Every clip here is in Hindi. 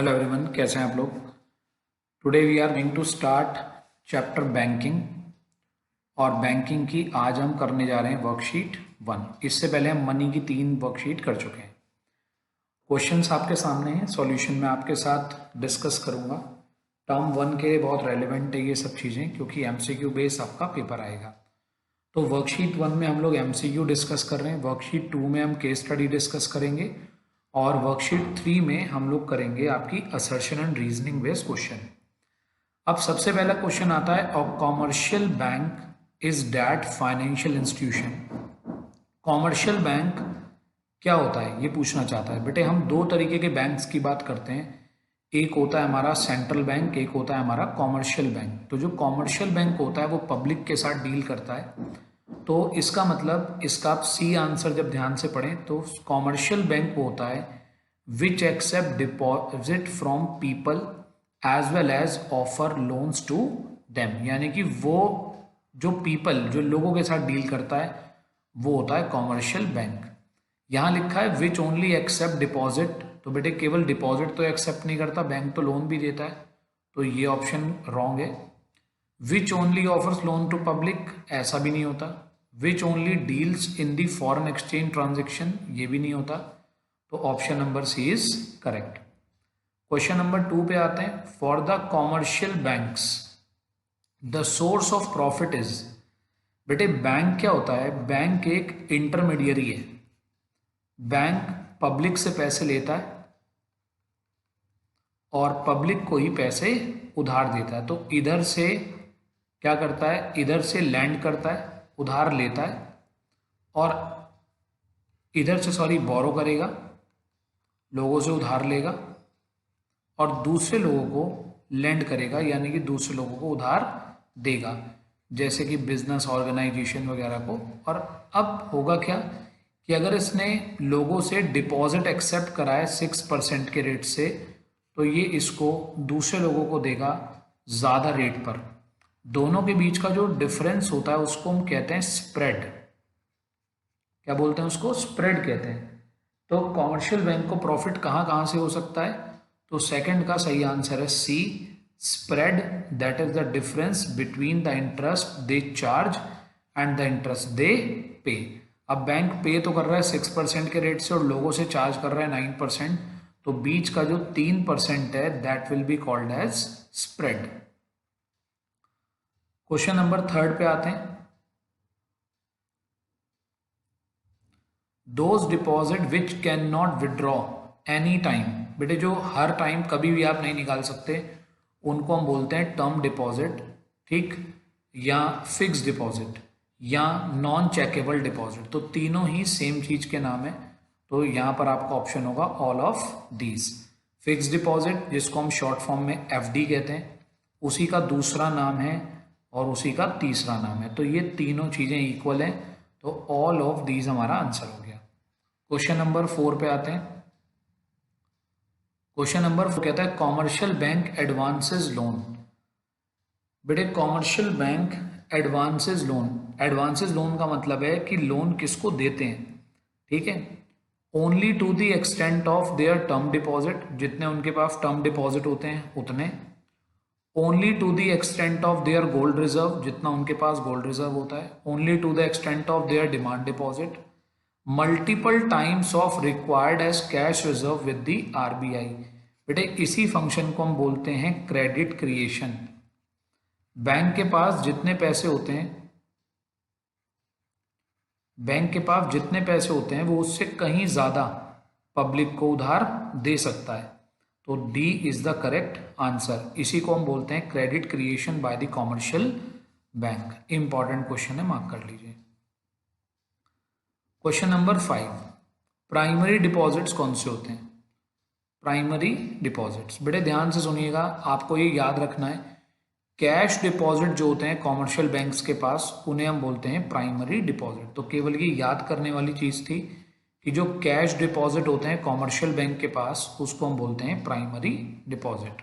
हेलो एवरीवन, कैसे हैं आप लोग। Today we are going to start chapter banking. और बैंकिंग की आज हम करने जा रहे हैं वर्कशीट 1। इससे पहले हम मनी की 3 वर्कशीट कर चुके हैं। क्वेश्चंस आपके सामने हैं, सॉल्यूशन मैं आपके साथ डिस्कस करूंगा। टर्म 1 के लिए बहुत रेलिवेंट है ये सब चीज़ें, क्योंकि एमसीक्यू बेस आपका पेपर आएगा। तो वर्कशीट 1 में हम लोग एमसीक्यू डिस्कस कर रहे हैं, वर्कशीट 2 में हम केस स्टडी डिस्कस करेंगे, और वर्कशीट 3 में हम लोग करेंगे आपकी assertion and reasoning based question. अब सबसे पहला क्वेश्चन आता है, अ commercial bank is that financial institution. Commercial bank क्या होता है ये पूछना चाहता है। बेटे हम दो तरीके के बैंक्स की बात करते हैं, एक होता है हमारा सेंट्रल बैंक, एक होता है हमारा कॉमर्शियल बैंक। तो जो कॉमर्शियल बैंक होता है वो पब्लिक के साथ डील करता है। तो इसका मतलब, इसका आप सी आंसर जब ध्यान से पढ़ें तो कॉमर्शियल बैंक वो होता है which accept deposit from people as well as offer loans to them. यानी कि वो जो पीपल, जो लोगों के साथ डील करता है वो होता है कॉमर्शियल बैंक। यहाँ लिखा है विच ओनली एक्सेप्ट डिपॉजिट, तो बेटे केवल डिपॉजिट तो एक्सेप्ट नहीं करता, बैंक तो लोन भी देता है, तो ये ऑप्शन रॉन्ग है। Which only offers loan to public, ऐसा भी नहीं होता। Which only deals in the foreign exchange transaction, ये भी नहीं होता। तो option number C is correct. Question number 2 पे आते हैं। For the commercial banks the source of profit is. बेटे बैंक क्या होता है, बैंक एक इंटरमीडियरी है। बैंक पब्लिक से पैसे लेता है और पब्लिक को ही पैसे उधार देता है। तो इधर से क्या करता है, इधर से लैंड करता है, उधार लेता है, और इधर से बोरो करेगा, लोगों से उधार लेगा और दूसरे लोगों को लेंड करेगा, यानी कि दूसरे लोगों को उधार देगा, जैसे कि बिजनेस ऑर्गेनाइजेशन वगैरह को। और अब होगा क्या कि अगर इसने लोगों से डिपॉजिट एक्सेप्ट कराए 6% के रेट से, तो ये इसको दूसरे लोगों को देगा ज़्यादा रेट पर। दोनों के बीच का जो डिफरेंस होता है उसको हम कहते हैं स्प्रेड। क्या बोलते हैं उसको, स्प्रेड कहते हैं। तो कॉमर्शियल बैंक को प्रॉफिट कहाँ कहाँ से हो सकता है, तो सेकंड का सही आंसर है C, spread, that is the difference between the interest they charge and the interest they pay. अब बैंक पे तो कर रहा है 6% के रेट से और लोगों से चार्ज कर रहा है 9%, तो बीच का जो 3% है that will be called as spread. Question number 3 पे आते हैं। Those deposit which can not withdraw any time. बेटे जो हर टाइम कभी भी आप नहीं निकाल सकते उनको हम बोलते हैं टर्म डिपॉजिट, ठीक, या फिक्स डिपॉजिट या नॉन चेकेबल डिपॉजिट। तो तीनों ही सेम चीज के नाम है, तो यहाँ पर आपका ऑप्शन होगा all of these. Fix deposit जिसको हम शॉर्ट फॉर्म में एफडी कहते हैं, उसी का दूसरा नाम है और उसी का तीसरा नाम है। तो ये तीनों चीजें इक्वल हैं, तो ऑल ऑफ दीज हमारा आंसर हो गया। क्वेश्चन नंबर 4 पे आते हैं। क्वेश्चन नंबर 4 कहता है कॉमर्शियल बैंक एडवांसेस लोन। बेटे commercial bank advances loan, advances loan का मतलब है कि लोन किसको देते हैं, ठीक है, only to the extent of their term deposit, जितने उनके पास टर्म डिपॉजिट होते हैं उतने, only to the extent of their gold reserve, जितना उनके पास गोल्ड रिजर्व होता है, only to the extent of their demand deposit, multiple times of required as cash reserve with the RBI. बेटे इसी फंक्शन को हम बोलते हैं क्रेडिट क्रिएशन। बैंक के पास जितने पैसे होते हैं, बैंक के पास जितने पैसे होते हैं वो उससे कहीं ज्यादा पब्लिक को उधार दे सकता है। तो D is the correct answer. इसी को हम बोलते हैं credit creation by the commercial bank. Important question है, मार्क कर लीजिए। क्वेश्चन नंबर 5, प्राइमरी डिपॉजिट्स कौन से होते हैं। प्राइमरी डिपॉजिट्स, बेटे ध्यान से सुनिएगा, आपको ये याद रखना है, कैश डिपॉजिट जो होते हैं कॉमर्शियल बैंक्स के पास उन्हें हम बोलते हैं प्राइमरी डिपॉजिट। तो केवल ये याद करने वाली चीज थी कि जो कैश डिपॉजिट होते हैं कॉमर्शियल बैंक के पास उसको हम बोलते हैं primary deposit.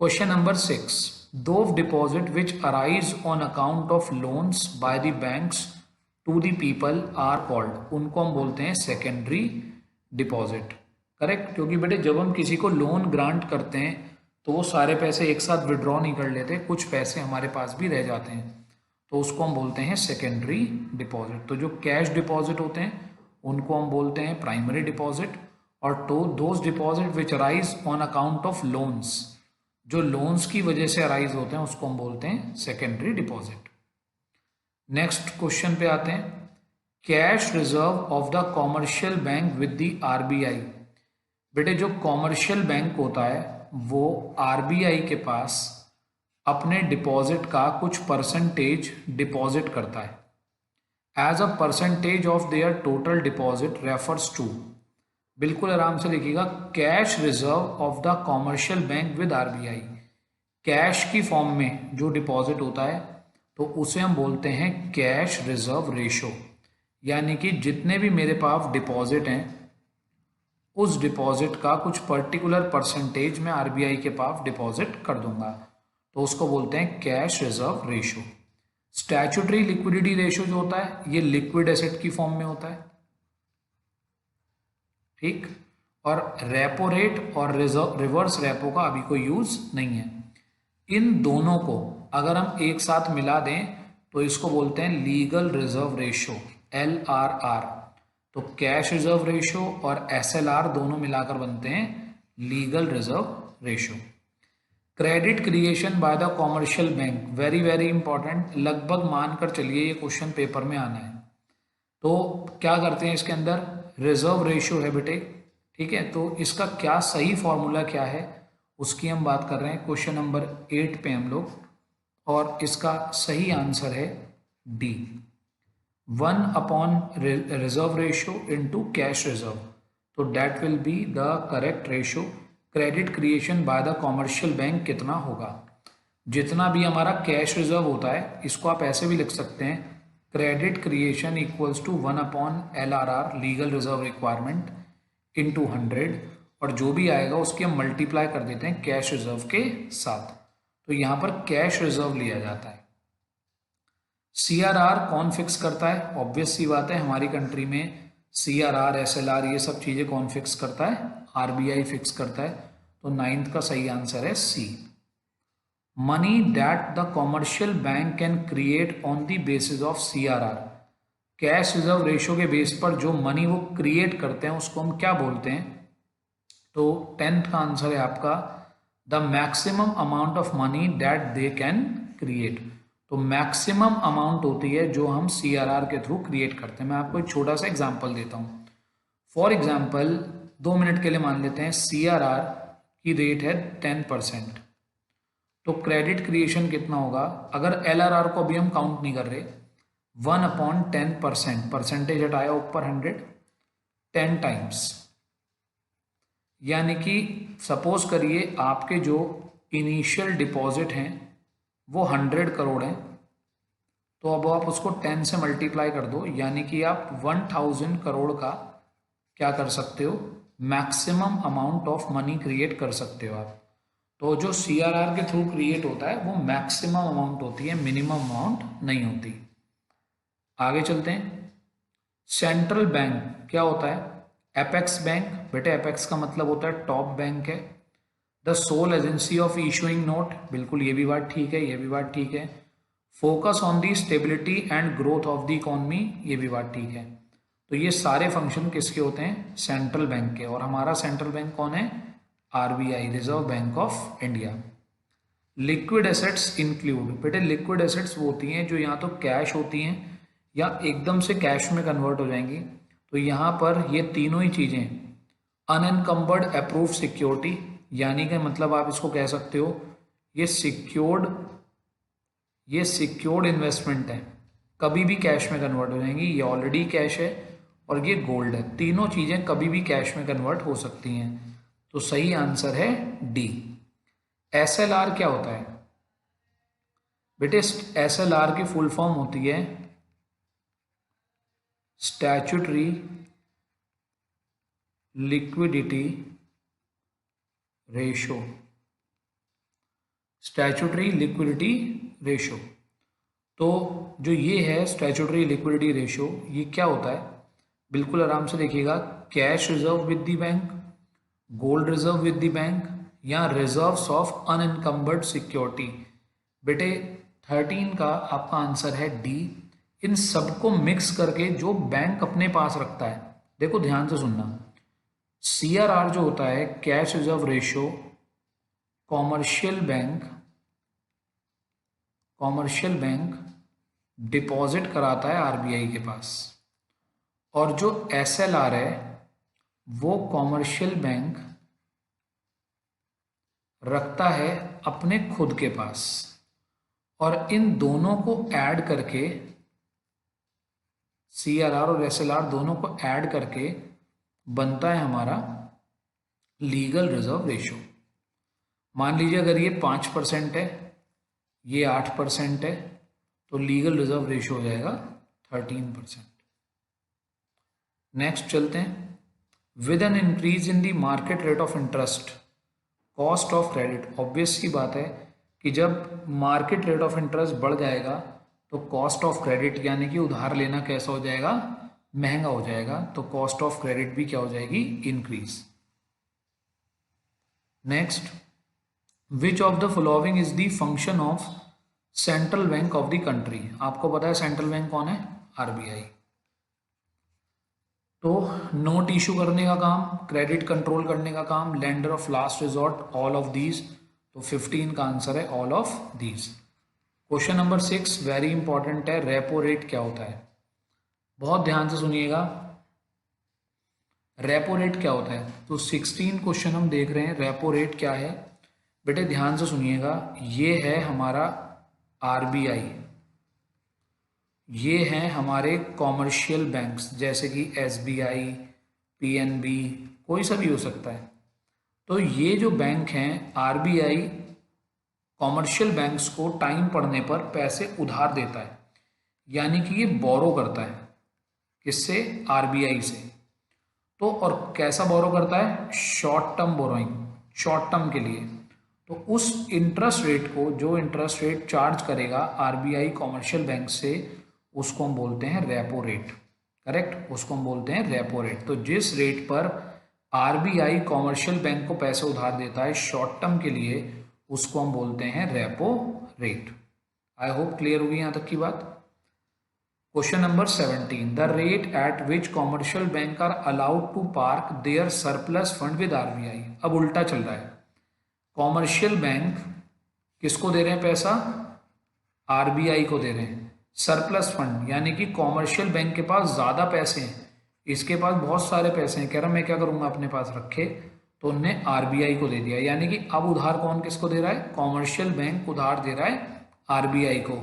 Question number 6, those deposit which arise on account of loans by the banks to the people are called, उनको हम बोलते हैं सेकेंडरी डिपॉजिट। करेक्ट, क्योंकि बेटे जब हम किसी को लोन ग्रांट करते हैं तो वो सारे पैसे एक साथ विड्रॉ नहीं कर लेते, कुछ पैसे हमारे पास भी रह जाते हैं, तो उसको हम बोलते हैं सेकेंडरी डिपॉजिट। तो जो कैश डिपॉजिट होते हैं उनको हम बोलते हैं प्राइमरी डिपॉजिट, और तो those deposit which arise on account of loans, जो लोन्स की वजह से अराइज होते हैं उसको हम बोलते हैं सेकेंडरी डिपॉजिट। नेक्स्ट क्वेश्चन पे आते हैं, cash reserve of the commercial bank with the RBI. बेटे जो कॉमर्शियल बैंक होता है वो आरबीआई के पास अपने डिपॉजिट का कुछ परसेंटेज डिपॉजिट करता है as a percentage of their total deposit refers to. बिल्कुल आराम से लिखिएगा, cash reserve of the commercial bank with RBI. Cash की फॉर्म में जो डिपॉजिट होता है तो उसे हम बोलते हैं कैश रिजर्व रेशो, यानी कि जितने भी मेरे पास डिपॉजिट हैं उस डिपॉजिट का कुछ पर्टिकुलर परसेंटेज मैं आरबीआई के पास डिपॉजिट कर दूंगा, तो उसको बोलते हैं cash reserve ratio. Statutory liquidity ratio जो होता है ये लिक्विड एसेट की फॉर्म में होता है, ठीक, और रेपो रेट और रिवर्स रेपो का अभी कोई यूज नहीं है। इन दोनों को अगर हम एक साथ मिला दें तो इसको बोलते हैं लीगल रिजर्व रेशो, LRR। तो कैश रिजर्व रेशो और SLR दोनों मिलाकर बनते हैं legal reserve ratio. Credit creation by the commercial bank, very very important, लगभग मानकर चलिए ये क्वेश्चन पेपर में आना है। तो क्या करते हैं इसके अंदर, रिजर्व रेशो है बेटे, ठीक है, तो इसका क्या सही फॉर्मूला क्या है उसकी हम बात कर रहे हैं क्वेश्चन नंबर 8 पे हम लोग, और इसका सही आंसर है D, 1 reserve ratio into cash reserve. तो that will be the correct ratio. Credit creation by the commercial bank कितना होगा, जितना भी हमारा कैश रिजर्व होता है इसको आप ऐसे भी लिख सकते हैं, credit creation equals to 1/LRR legal reserve requirement into 100, और जो भी आएगा उसकी हम मल्टीप्लाई कर देते हैं कैश रिजर्व के साथ, तो यहाँ पर कैश रिजर्व लिया जाता है। CRR कौन फिक्स करता है, ऑब्वियस सी बात है, हमारी कंट्री में CRR SLR ये सब चीजें कौन फिक्स करता है, RBI फिक्स करता है, तो 9th का सही आंसर है C। Money that the commercial bank can create on the basis of CRR, cash reserve ratio के बेस पर जो मनी वो क्रिएट करते हैं उसको हम क्या बोलते हैं, तो 10th का आंसर है आपका the maximum amount of money that they can create. तो मैक्सिमम अमाउंट होती है जो हम CRR के थ्रू क्रिएट करते हैं। मैं आपको एक छोटा सा एग्जांपल देता हूँ। फॉर एग्जांपल 2 मिनट के लिए मान लेते हैं CRR की रेट है 10%, तो क्रेडिट क्रिएशन कितना होगा, अगर LRR को अभी हम काउंट नहीं कर रहे, 1/10%, परसेंटेज हटाया ऊपर 100, 10 टाइम्स, यानी कि सपोज करिए आपके जो इनिशियल डिपॉजिट हैं वो 100 करोड़ हैं, तो अब आप उसको 10 से मल्टीप्लाई कर दो, यानी कि आप 1000 करोड़ का क्या कर सकते हो, maximum amount of money create कर सकते हो आप। तो जो CRR के थ्रू क्रिएट होता है वो मैक्सिमम अमाउंट होती है, मिनिमम अमाउंट नहीं होती। आगे चलते हैं, सेंट्रल बैंक क्या होता है, एपेक्स बैंक, बेटे एपेक्स का मतलब होता है टॉप बैंक है। The sole agency of issuing note, बिल्कुल ये भी बात ठीक है, ये भी बात ठीक है। Focus on the stability and growth of the economy, ये भी बात ठीक है। तो ये सारे फंक्शन किसके होते हैं, सेंट्रल बैंक के, और हमारा सेंट्रल बैंक कौन है, RBI, reserve bank of India. Liquid assets include, बेटे लिक्विड एसेट्स वो होती हैं जो यहाँ तो कैश होती हैं या एकदम से कैश में कन्वर्ट हो जाएंगी, तो यहाँ पर ये तीनों ही चीज़ें, अनएनकम्बर्ड अप्रूव्ड सिक्योरिटी, यानी कि मतलब आप इसको कह सकते हो ये सिक्योर्ड इन्वेस्टमेंट है, कभी भी कैश में कन्वर्ट हो जाएंगी, ये ऑलरेडी कैश है और ये गोल्ड है, तीनों चीज़ें कभी भी कैश में कन्वर्ट हो सकती हैं, तो सही आंसर है D। SLR क्या होता है बेटे, SLR की फुल फॉर्म होती है statutory liquidity ratio, statutory liquidity ratio. तो जो ये है स्टैट्यूटरी लिक्विडिटी रेशो, ये क्या होता है, बिल्कुल आराम से देखिएगा, cash reserve with the bank gold reserve with the bank या रिजर्व्स ऑफ अनइनकम्बर्ड सिक्योरिटी। बेटे 13 का आपका आंसर है डी। इन सबको मिक्स करके जो बैंक अपने पास रखता है, देखो ध्यान से सुनना, CRR जो होता है cash reserve ratio, commercial bank deposit कराता है RBI के पास, और जो SLR है वो कॉमर्शियल बैंक रखता है अपने खुद के पास। और इन दोनों को ऐड करके, CRR और SLR दोनों को ऐड करके बनता है हमारा लीगल रिजर्व रेशियो। मान लीजिए अगर ये 5% है, ये 8% है, तो लीगल रिजर्व रेशियो हो जाएगा 13%। नेक्स्ट चलते हैं। With an increase in the market rate of interest, cost of credit. Obvious सी बात है कि जब मार्केट रेट ऑफ इंटरेस्ट बढ़ जाएगा तो कॉस्ट ऑफ क्रेडिट यानी कि उधार लेना कैसा हो जाएगा, महंगा हो जाएगा। तो कॉस्ट ऑफ क्रेडिट भी क्या हो जाएगी, increase. Next, which of the following is the function of central bank of the country. आपको पता है सेंट्रल बैंक कौन है, RBI। तो नोट इशू करने का काम, क्रेडिट कंट्रोल करने का काम, lender of last resort, all of these. तो 15 का आंसर है all of these. Question number 6 very important है, रेपो रेट क्या होता है। बहुत ध्यान से सुनिएगा, रेपो रेट क्या होता है। तो 16 क्वेश्चन हम देख रहे हैं, रेपो रेट क्या है। बेटे ध्यान से सुनिएगा, ये है हमारा RBI, ये हैं हमारे कॉमर्शियल बैंक्स जैसे कि SBI, PNB, कोई सा भी हो सकता है। तो ये जो बैंक हैं RBI कॉमर्शियल बैंक्स को टाइम पड़ने पर पैसे उधार देता है, यानी कि ये बोरो करता है। किससे, RBI से। तो और कैसा बोरो करता है, short term borrowing, short term के लिए। तो उस इंटरेस्ट रेट को, जो इंटरेस्ट रेट चार्ज करेगा RBI कॉमर्शियल बैंक से, उसको हम बोलते हैं रेपो रेट। करेक्ट, उसको हम बोलते हैं रेपो रेट। तो जिस रेट पर RBI कॉमर्शियल बैंक को पैसे उधार देता है शॉर्ट टर्म के लिए, उसको हम बोलते हैं repo rate. I hope clear होगी यहां तक की बात। Question number 17, the rate at which commercial bank are allowed to park their surplus fund with RBI। अब उल्टा चल रहा है, कॉमर्शियल बैंक किसको दे रहे हैं पैसा, RBI को दे रहे हैं सरप्लस फंड, यानी कि कॉमर्शियल बैंक के पास ज़्यादा पैसे हैं, इसके पास बहुत सारे पैसे हैं, कह रहा मैं क्या करूँगा अपने पास रखे, तो उनने RBI को दे दिया। यानी कि अब उधार कौन किसको दे रहा है, कॉमर्शियल बैंक उधार दे रहा है RBI को।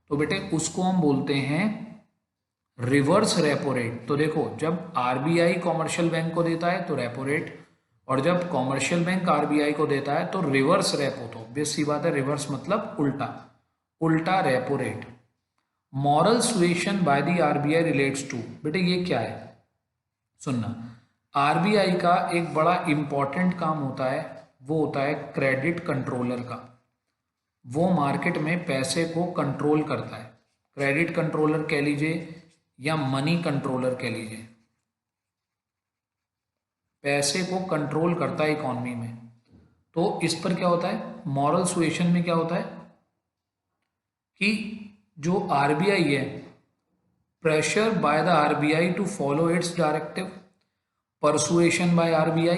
तो बेटे उसको हम बोलते हैं रिवर्स रेपो रेट। तो देखो जब RBI कॉमर्शियल बैंक को देता है तो रेपो रेट, और जब कॉमर्शियल बैंक RBI को देता है तो रिवर्स रेपो। तो बेस सी बात है, रिवर्स मतलब उल्टा, उल्टा repo rate. Moral suasion by the RBI relates to, बेटे ये क्या है, सुनना। RBI का एक बड़ा इंपॉर्टेंट काम होता है, वो होता है क्रेडिट कंट्रोलर का। वो मार्केट में पैसे को कंट्रोल करता है, क्रेडिट कंट्रोलर कह लीजिए या मनी कंट्रोलर कह लीजिए, पैसे को कंट्रोल करता है इकोनॉमी में। तो इस पर क्या होता है, मॉरल सुएशन में क्या होता है कि जो RBI है, pressure by the RBI to follow its directive, persuasion by RBI,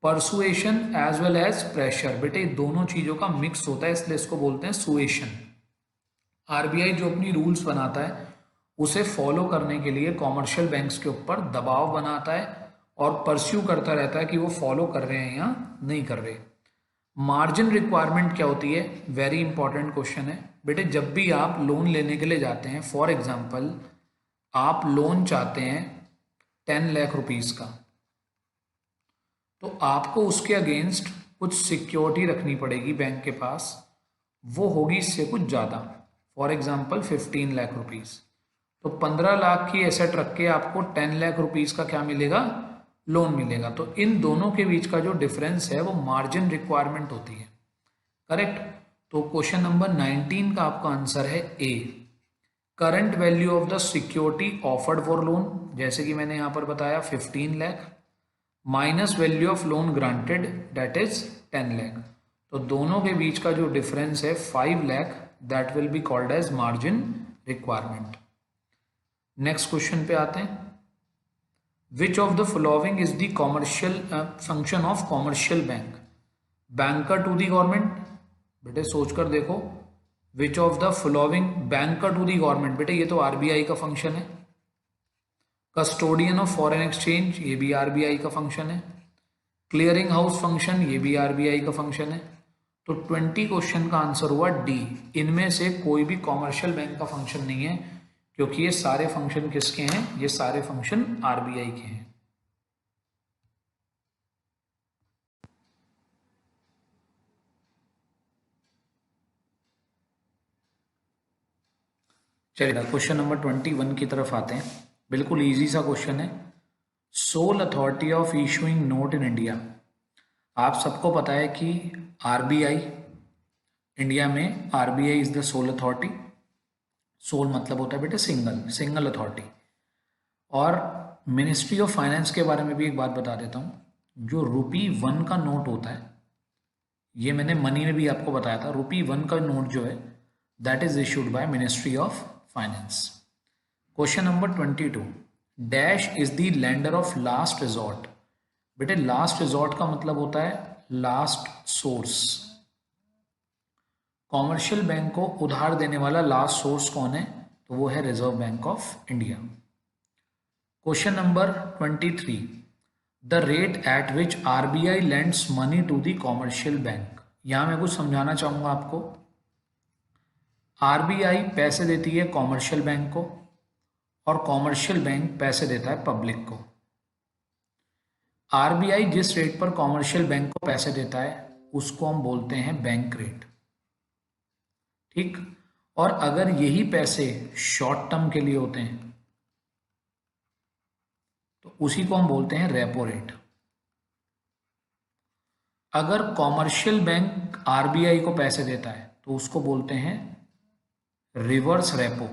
persuasion as well as pressure. बेटे दोनों चीजों का मिक्स होता है, इसलिए इसको बोलते हैं सुएशन। RBI जो अपनी रूल्स बनाता है उसे फॉलो करने के लिए कॉमर्शियल बैंक्स के ऊपर दबाव बनाता है और परस्यू करता रहता है कि वो फॉलो कर रहे हैं या नहीं कर रहे। मार्जिन रिक्वायरमेंट क्या होती है, वेरी इंपॉर्टेंट क्वेश्चन है। बेटे जब भी आप लोन लेने के लिए जाते हैं, फॉर एग्जांपल आप लोन चाहते हैं 10 लाख रुपीस का, तो आपको उसके अगेंस्ट कुछ सिक्योरिटी रखनी पड़ेगी बैंक के पास, वो होगी इससे कुछ ज़्यादा, फॉर एग्जांपल 15 लाख रुपीस। तो 15 लाख की एसेट रख के आपको 10 लाख रुपीस का क्या मिलेगा, लोन मिलेगा। तो इन दोनों के बीच का जो डिफरेंस है वो मार्जिन रिक्वायरमेंट होती है। करेक्ट। तो क्वेश्चन नंबर 19 का आपका आंसर है A, current value of the security offered for loan. जैसे कि मैंने यहां पर बताया 15 lakh, minus value of loan granted that is 10 lakh. तो दोनों के बीच का जो डिफरेंस है 5 lakh, that will be called as margin requirement. Next question पे आते हैं। Which of the following is the commercial function of commercial bank? Banker to the government, बेटे सोचकर देखो, विच of the following banker to the government, बेटे ये तो आरबीआई का फंक्शन है। कस्टोडियन ऑफ फॉरेन एक्सचेंज, ये भी आरबीआई का फंक्शन है। क्लियरिंग हाउस फंक्शन, ये भी आरबीआई का फंक्शन है। तो 20 क्वेश्चन का आंसर हुआ डी। इनमें से कोई भी कॉमर्शियल बैंक का फंक्शन नहीं है, क्योंकि ये सारे फंक्शन किसके हैं? ये सारे फंक्शन आरबीआई के हैं। चलिए क्वेश्चन नंबर 21 की तरफ आते हैं। बिल्कुल इजी सा क्वेश्चन है। Sole authority of issuing note in India. आप सबको पता है कि आरबीआई, इंडिया में RBI is the sole authority. Sole मतलब होता है बेटे सिंगल अथॉरिटी। और मिनिस्ट्री ऑफ फाइनेंस के बारे में भी एक बात बता देता हूँ। जो ₹1 का नोट होता है, ये मैंने मनी में भी आपको बताया था, ₹1 का नोट जो है that is issued by ministry of finance. Question number 22, dash is the lender of last resort. बेटे लास्ट रिजॉर्ट का मतलब होता है लास्ट सोर्स। कॉमर्शियल बैंक को उधार देने वाला लास्ट सोर्स कौन है? तो वो है reserve bank of India. Question number 23, the rate at which RBI lends money to the commercial bank. यहां मैं कुछ समझाना चाहूंगा आपको। आरबीआई पैसे देती है कॉमर्शियल बैंक को, और कॉमर्शियल बैंक पैसे देता है पब्लिक को। आरबीआई जिस रेट पर कॉमर्शियल बैंक को पैसे देता है उसको हम बोलते हैं बैंक रेट, ठीक। और अगर यही पैसे शॉर्ट टर्म के लिए होते हैं तो उसी को हम बोलते हैं रेपो रेट। अगर कॉमर्शियल बैंक आरबीआई को पैसे देता है तो उसको बोलते हैं रिवर्स रेपो,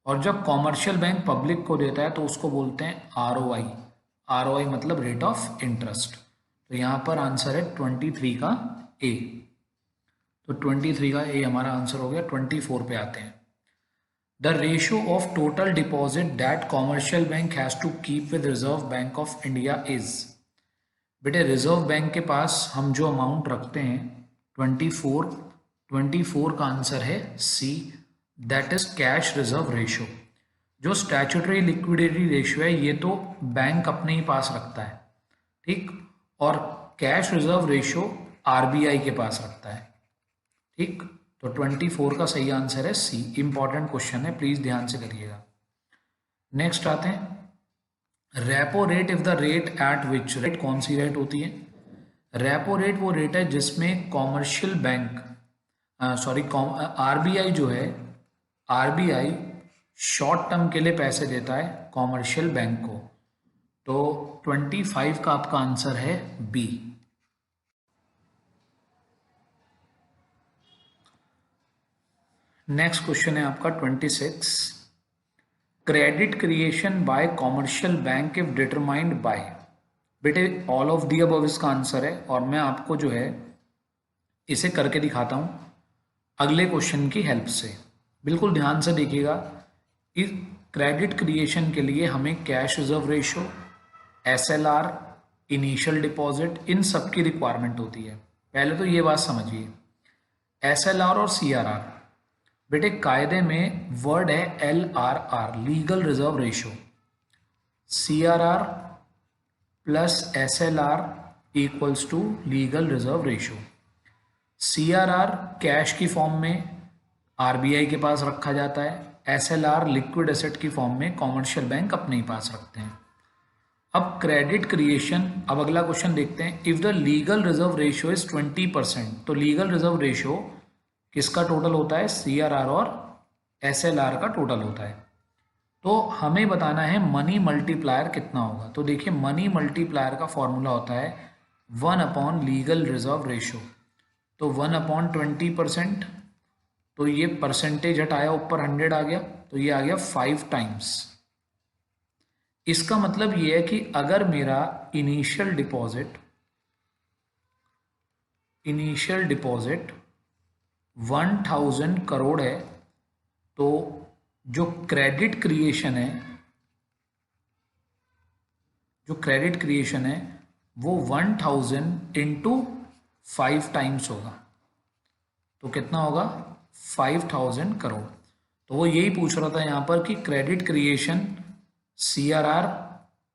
और जब कॉमर्शियल बैंक पब्लिक को देता है तो उसको बोलते हैं आरओआई। आरओआई मतलब रेट ऑफ इंटरेस्ट। तो यहां पर आंसर है 23 का ए। तो 23 का ए हमारा आंसर हो गया। 24 पे आते हैं। The ratio of total deposit that commercial bank has to keep with Reserve bank of India is. बेटे रिजर्व बैंक के पास हम जो अमाउंट रखते हैं 24 का आंसर है C, that is cash reserve ratio. जो स्टैट्यूटरी लिक्विडिटी रेशियो है ये तो बैंक अपने ही पास रखता है, ठीक। और कैश रिजर्व रेशियो आरबीआई के पास रखता है, ठीक। तो 24 का सही आंसर है सी। इंपॉर्टेंट क्वेश्चन है, प्लीज ध्यान से करिएगा। नेक्स्ट आते हैं। Repo rate if the rate at which, rate कौन सी रेट होती है? रेपो रेट वो रेट है जिसमें कॉमर्शियल बैंक आरबीआई जो है, आरबीआई शॉर्ट टर्म के लिए पैसे देता है कॉमर्शियल बैंक को। तो 25 का आपका आंसर है बी। नेक्स्ट क्वेश्चन है आपका 26, credit creation bye commercial bank if determined by. बेटे ऑल ऑफ दी अबव इसका आंसर है, और मैं आपको जो है इसे करके दिखाता हूं अगले क्वेश्चन की हेल्प से। बिल्कुल ध्यान से देखिएगा। इस क्रेडिट क्रिएशन के लिए हमें cash reserve ratio, SLR, initial deposit, इन सब की रिक्वायरमेंट होती है। पहले तो ये बात समझिए, एसएलआर और सीआरआर, बेटे कायदे में वर्ड है LRR, legal reserve ratio. CRR plus SLR equals to legal reserve ratio. CRR cash की फॉर्म में आरबीआई के पास रखा जाता है, एसएलआर लिक्विड एसेट की फॉर्म में कॉमर्शियल बैंक अपने ही पास रखते हैं। अब क्रेडिट क्रिएशन, अब अगला क्वेश्चन देखते हैं। If the legal reserve ratio is 20%, तो लीगल रिजर्व रेशियो किसका टोटल होता है? सीआरआर और एसएलआर का टोटल होता है। तो हमें बताना है मनी मल्टीप्लायर कितना होगा। तो देखिए मनी मल्टीप्लायर का फॉर्मूला होता है 1 लीगल रिजर्व रेशियो। तो 1/20%, तो ये परसेंटेज हटाया ऊपर 100 आ गया, तो ये आ गया 5 टाइम्स। इसका मतलब ये है कि अगर मेरा इनिशियल डिपॉजिट 1000 करोड़ है, तो जो क्रेडिट क्रिएशन है वो 1000 इंटू 5 टाइम्स होगा। तो कितना होगा? 5000 करोड़। तो वो यही पूछ रहा था यहाँ पर कि क्रेडिट क्रिएशन CRR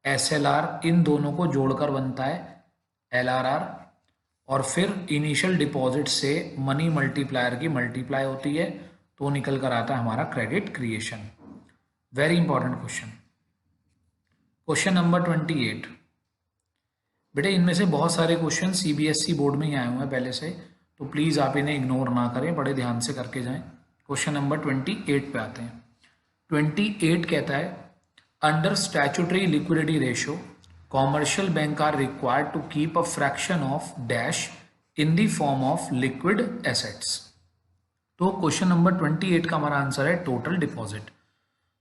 SLR इन दोनों को जोड़कर बनता है LRR, और फिर इनिशियल डिपॉजिट से मनी मल्टीप्लायर की मल्टीप्लाई होती है, तो निकल कर आता है हमारा credit creation. Very important question. Question number 28। बेटे इनमें से बहुत सारे क्वेश्चन CBSE बोर्ड में ही आए हुए हैं पहले से, तो प्लीज़ आप इन्हें इग्नोर ना करें, बड़े ध्यान से करके जाएं। क्वेश्चन नंबर 28 पे आते हैं। 28 कहता है under statutory liquidity ratio commercial bank are required to keep a fraction of dash in the form of liquid assets. तो क्वेश्चन नंबर 28 का हमारा आंसर है टोटल डिपॉजिट।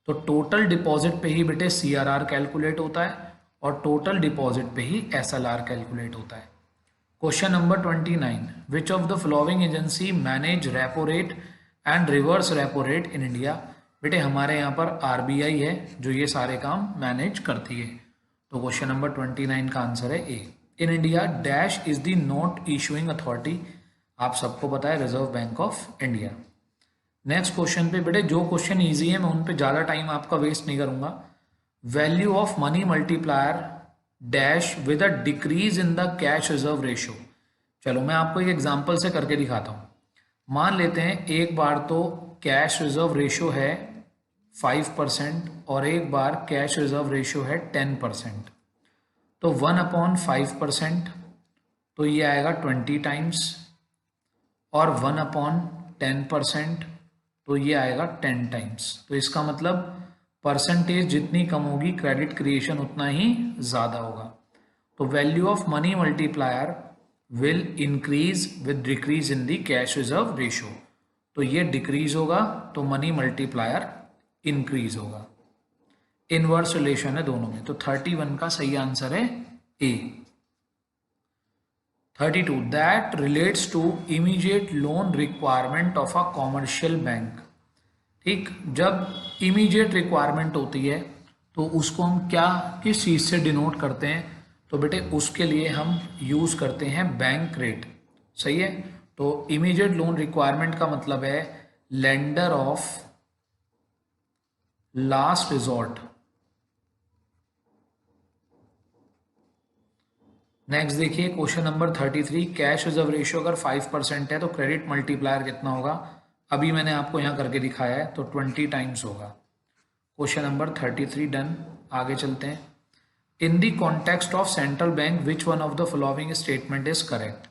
तो टोटल डिपॉजिट पे ही बेटे CRR कैलकुलेट होता है और टोटल डिपॉजिट पे ही SLR कैलकुलेट होता है। Question number 29, which of the following agency manage repo rate and reverse repo rate in India. बेटे हमारे यहाँ पर RBI है जो ये सारे काम मैनेज करती है। तो क्वेश्चन नंबर 29 का आंसर है A. In India dash is the note issuing authority. आप सबको पता है reserve bank of India. Next question पे बेटे जो क्वेश्चन ईजी है मैं उन पे ज़्यादा टाइम आपका वेस्ट नहीं करूंगा। Value of money multiplier dash with a decrease in the cash reserve ratio. चलो मैं आपको एक एग्जांपल से करके दिखाता हूँ। मान लेते हैं एक बार तो कैश रिजर्व रेशियो है 5% और एक बार कैश रिजर्व रेशियो है 10%। तो 1/5%, तो ये आएगा 20 टाइम्स, और 1/10%, तो ये आएगा 10 टाइम्स। तो इसका मतलब परसेंटेज जितनी कम होगी क्रेडिट क्रिएशन उतना ही ज़्यादा होगा। तो value of money multiplier will increase with decrease in the cash reserve ratio. तो ये डिक्रीज होगा तो मनी मल्टीप्लायर इंक्रीज होगा। इनवर्स रिलेशन है दोनों में। तो 31 का सही आंसर है A. 32 that relates to immediate loan requirement of a commercial bank. ठीक, जब इमीडिएट रिक्वायरमेंट होती है तो उसको हम क्या किस चीज़ से डिनोट करते हैं? तो बेटे उसके लिए हम यूज़ करते हैं बैंक रेट। सही है। तो इमीडिएट लोन रिक्वायरमेंट का मतलब है lender of last resort. Next देखिए question number 33, cash reserve ratio अगर 5% है तो क्रेडिट मल्टीप्लायर कितना होगा? अभी मैंने आपको यहाँ करके दिखाया है, तो 20 टाइम्स होगा। Question number 33 done. आगे चलते हैं। In the context of central bank which one of the following statement is correct?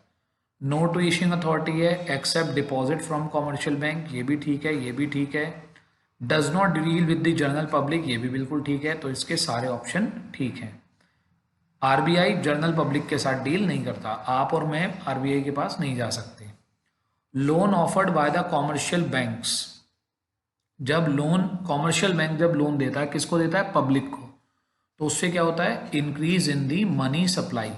Note issuing authority है, except deposit from commercial bank, ये भी ठीक है, ये भी ठीक है। Does not deal with the general public, ये भी बिल्कुल ठीक है। तो इसके सारे ऑप्शन ठीक हैं। RBI जनरल पब्लिक के साथ डील नहीं करता, आप और मैं RBI के पास नहीं जा सकते। Loan offered by the commercial banks, जब लोन कॉमर्शियल बैंक जब लोन देता है किसको देता है? पब्लिक को। तो उससे क्या होता है? Increase in the money supply.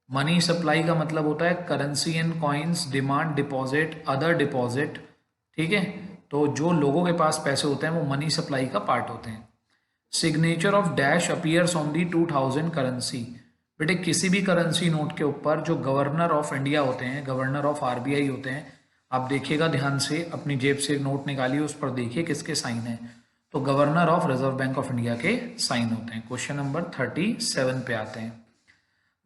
Money supply का मतलब होता है currency and coins, demand deposit, other deposit. ठीक है। तो जो लोगों के पास पैसे होते हैं वो मनी सप्लाई का पार्ट होते हैं। Signature of dash appears on the 2000 currency. बेटे किसी भी करेंसी नोट के ऊपर जो गवर्नर ऑफ इंडिया होते हैं, गवर्नर ऑफ RBI होते हैं, आप देखिएगा ध्यान से, अपनी जेब से एक नोट निकालिए, उस पर देखिए किसके साइन है। तो governor of Reserve bank of India के साइन होते हैं। क्वेश्चन नंबर 37 पे आते हैं।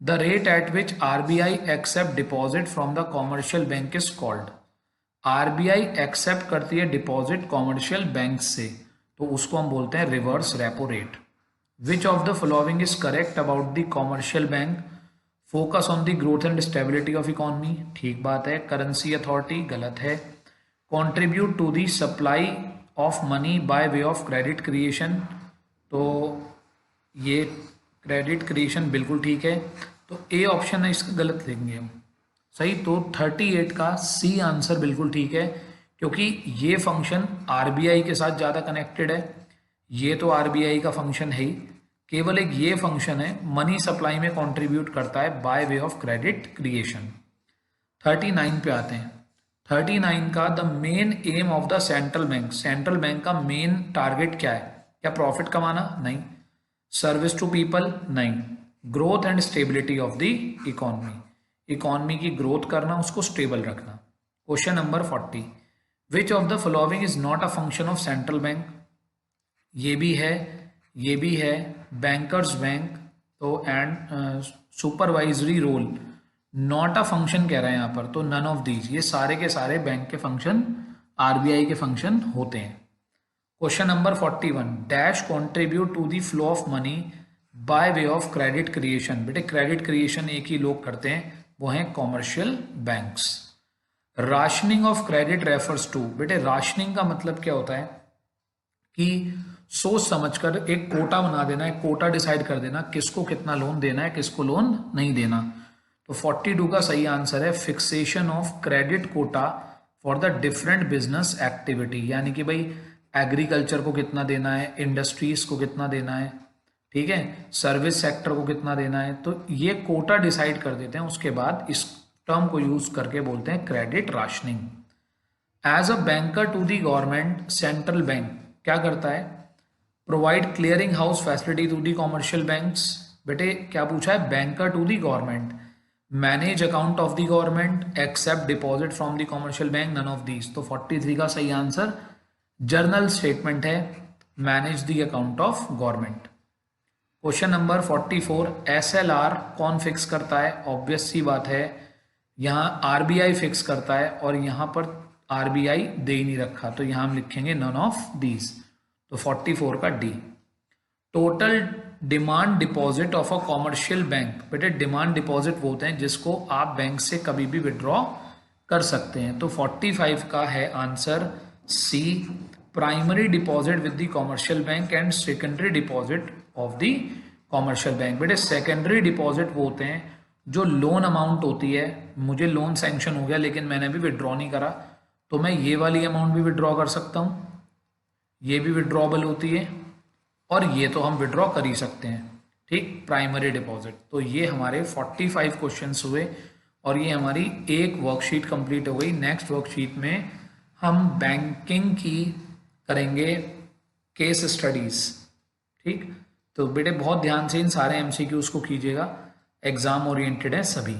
The rate at which RBI accept deposit from the commercial bank is called. RBI accept करती है डिपॉजिट कॉमर्शियल बैंक से, तो उसको हम बोलते हैं reverse repo rate. Which of the following is correct about the commercial bank? Focus on the growth and stability of economy, ठीक बात है। करेंसी अथॉरिटी, गलत है। Contribute to the supply of money by way of credit creation, तो ये क्रेडिट क्रिएशन बिल्कुल ठीक है। तो ए ऑप्शन है इसका गलत लेंगे हम। सही। तो 38 का सी आंसर बिल्कुल ठीक है, क्योंकि ये फंक्शन RBI के साथ ज़्यादा कनेक्टेड है। ये तो RBI का फंक्शन है ही, केवल एक ये फंक्शन है, मनी सप्लाई में कंट्रीब्यूट करता है by way of credit creation. 39 पे आते हैं। 39 का the main aim of the central bank, central bank का मेन टारगेट क्या है? क्या प्रॉफिट कमाना? नहीं। Service to people? नहीं। Growth and stability of the economy, economy की ग्रोथ करना, उसको स्टेबल रखना। Question number 40, which of the following is not a function of central bank? ये भी है, ये भी है, बैंकर्स बैंक तो and supervisory role, not a function कह रहे हैं यहाँ पर, तो नन ऑफ दीज, ये सारे के सारे बैंक के फंक्शन, आरबीआई के फंक्शन होते हैं। Question number 41, dash contribute to the flow of money by way of credit creation. बेटे क्रेडिट क्रिएशन एक ही लोग करते हैं, वो हैं commercial banks. Rationing of credit refers to, बेटे राशनिंग का मतलब क्या होता है कि सोच समझकर एक कोटा बना देना, एक कोटा डिसाइड कर देना किसको कितना लोन देना है, किसको लोन नहीं देना। तो 42 का सही आंसर है fixation of credit Kota for the different business activity, यानी कि भाई एग्रीकल्चर को कितना देना है, इंडस्ट्रीज को कितना देना है, ठीक है, सर्विस सेक्टर को कितना देना है, तो ये कोटा डिसाइड कर देते हैं। उसके बाद इस टर्म को यूज करके बोलते हैं credit rationing. As a banker to the government, central bank क्या करता है? Provide clearing house facility to the commercial banks. बेटे क्या पूछा है? Banker to the government, manage account of the government, accept deposit from the commercial bank, none of these. तो 43 का सही आंसर जर्नल स्टेटमेंट है, manage the account of government. Question number 44, SLR कौन फिक्स करता है? ऑब्वियस सी बात है, यहाँ आरबीआई फिक्स करता है और यहाँ पर आरबीआई दे ही नहीं रखा, तो यहाँ हम लिखेंगे नन ऑफ दीज। तो 44 का D. Total demand deposit of a commercial bank, बेटे डिमांड डिपॉजिट वो होते हैं जिसको आप बैंक से कभी भी विड्रॉ कर सकते हैं। तो 45 का है answer C, primary deposit with the commercial bank and secondary deposit of the commercial bank. बेटे सेकेंडरी डिपॉजिट वो होते हैं जो लोन अमाउंट होती है, मुझे लोन सैंक्शन हो गया लेकिन मैंने अभी विड्रॉ नहीं करा, तो मैं ये वाली अमाउंट भी विड्रॉ कर सकता हूँ, ये भी विड्रॉबल होती है और ये तो हम विड्रॉ कर ही सकते हैं, ठीक, प्राइमरी डिपॉजिट। तो ये हमारे 45 क्वेश्चंस हुए और ये हमारी एक वर्कशीट कंप्लीट हो गई। नेक्स्ट वर्कशीट में हम बैंकिंग की करेंगे केस स्टडीज, ठीक। तो बेटे बहुत ध्यान से इन सारे एमसीक्यूज को कीजिएगा, एग्जाम ओरिएंटेड है सभी।